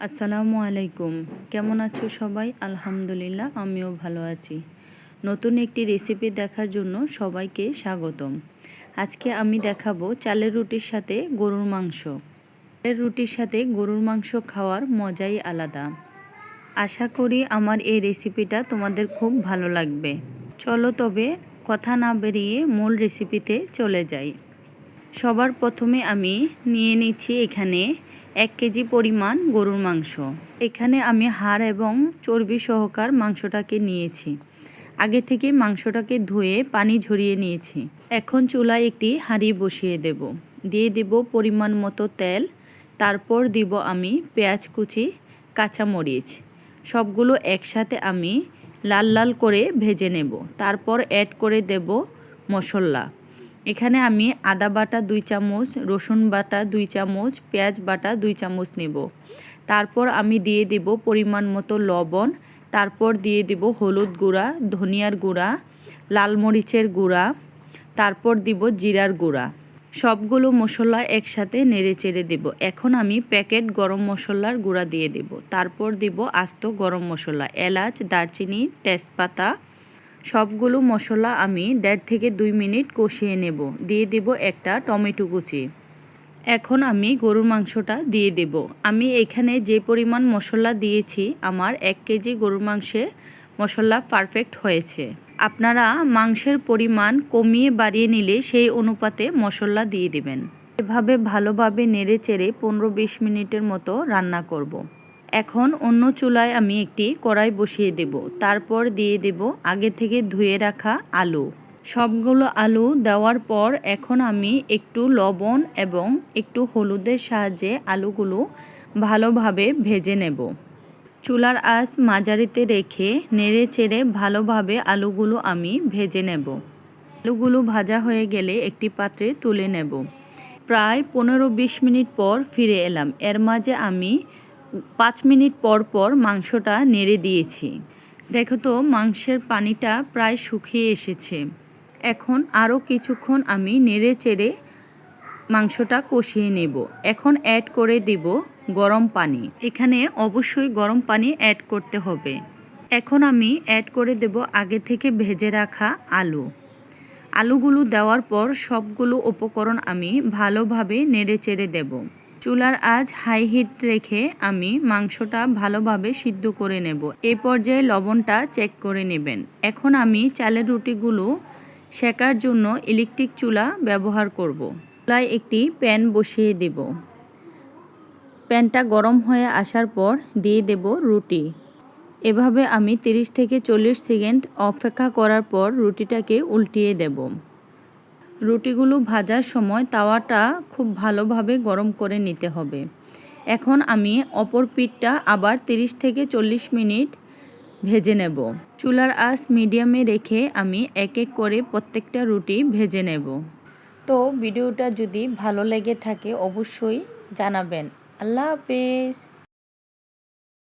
আসসালামু আলাইকুম। কেমন আছো সবাই? আলহামদুলিল্লাহ আমিও ভালো আছি। নতুন একটি রেসিপি দেখার জন্য সবাইকে স্বাগতম। আজকে আমি দেখাবো চালের রুটির সাথে গরুর মাংস। চালের রুটির সাথে গরুর মাংস খাওয়ার মজাই আলাদা। আশা করি আমার এই রেসিপিটা তোমাদের খুব ভালো লাগবে। চলো তবে কথা না বেরিয়ে মূল রেসিপিতে চলে যাই। সবার প্রথমে আমি নিয়ে নিচ্ছি এখানে 1 কেজি পরিমাণ গরুর মাংস। এখানে আমি হাড় এবং চর্বি সহকার মাংসটাকে নিয়েছি। আগে থেকে মাংসটাকে ধুয়ে পানি ঝরিয়ে নিয়েছি। এখন চুলায় একটি হাঁড়ি বসিয়ে দেব। দিয়ে দেব পরিমাণ মতো তেল। তারপর দিব আমি পেঁয়াজ কুচি, কাঁচামরিচ। সবগুলো একসাথে আমি লাল লাল করে ভেজে নেব। তারপর অ্যাড করে দেব মশলা। এখানে আমি আদা বাটা 2 চামচ, রসুন বাটা 2 চামচ, পেঁয়াজ বাটা 2 চামচ নেব। তারপর আমি দিয়ে দেব পরিমাণ মতো লবণ। তারপর দিয়ে দেব হলুদ গুঁড়া, ধনিয়ার গুঁড়া, লাল মরিচের গুঁড়া, তারপর দিব জিরার গুঁড়া। সবগুলো মশলা একসাথে নেড়ে চেড়ে দেব। এখন আমি প্যাকেট গরম মশলার গুঁড়া দিয়ে দেব। তারপর দেব আস্ত গরম মশলা, এলাচ, দারচিনি, তেজপাতা। সবগুলো মশলা আমি 1.5 থেকে 2 মিনিট কষিয়ে নেব। দিয়ে দেব একটা টমেটো কুচি। এখন আমি গরুর মাংসটা দিয়ে দেব। আমি এখানে যে পরিমাণ মশলা দিয়েছি আমার 1 কেজি গরুর মাংসে মশলা পারফেক্ট হয়েছে। আপনারা মাংসের পরিমাণ কমিয়ে বাড়িয়ে নিলে সেই অনুপাতে মশলা দিয়ে দিবেন। এভাবে ভালোভাবে নেড়ে চেড়ে 15-20 মিনিটের মতো রান্না করব। এখন অন্য চুলায় আমি একটি কড়াই বসিয়ে দেব। তারপর দিয়ে দেব আগে থেকে ধুয়ে রাখা আলু। সবগুলো আলু দেওয়ার পর এখন আমি একটু লবণ এবং একটু হলুদের সাহায্যে আলুগুলো ভালোভাবে ভেজে নেব। চুলার আঁচ মাঝারিতে রেখে নেড়ে চেড়ে ভালোভাবে আলুগুলো আমি ভেজে নেব। আলুগুলো ভাজা হয়ে গেলে একটি পাত্রে তুলে নেব। প্রায় 15-20 মিনিট পর ফিরে এলাম। এর মাঝে আমি 5 মিনিট পর পর মাংসটা নেড়ে দিয়েছি। দেখো তো মাংসের পানিটা প্রায় শুকিয়ে এসেছে। এখন আরও কিছুক্ষণ আমি নেড়ে চেড়ে মাংসটা কষিয়ে নেব। এখন অ্যাড করে দেব গরম পানি। এখানে অবশ্যই গরম পানি অ্যাড করতে হবে। এখন আমি অ্যাড করে দেব আগে থেকে ভেজে রাখা আলু। আলুগুলো দেওয়ার পর সবগুলো উপকরণ আমি ভালোভাবে নেড়ে চেড়ে দেব। চুলার আঁচ হাই হিট রেখে আমি মাংসটা ভালোভাবে সিদ্ধ করে নেব। এই পর্যায়ে লবণটা চেক করে নেবেন। এখন আমি চালের রুটিগুলো সেকার জন্য ইলেকট্রিক চুলা ব্যবহার করব। চুলায় একটি প্যান বসিয়ে দেব। প্যানটা গরম হয়ে আসার পর দিয়ে দেব রুটি। এভাবে আমি 30 থেকে 40 সেকেন্ড অপেক্ষা করার পর রুটিটাকে উল্টিয়ে দেব। রুটিগুলো ভাজার সময় তাওয়াটা খুব ভালোভাবে গরম করে নিতে হবে। এখন আমি অপর পিঠটা আবার 30 থেকে 40 মিনিট ভেজে নেব। চুলার আঁচ মিডিয়ামে রেখে আমি এক এক করে প্রত্যেকটা রুটি ভেজে নেব। তো ভিডিওটা যদি ভালো লেগে থাকে অবশ্যই জানাবেন। আল্লাহ হাফেজ।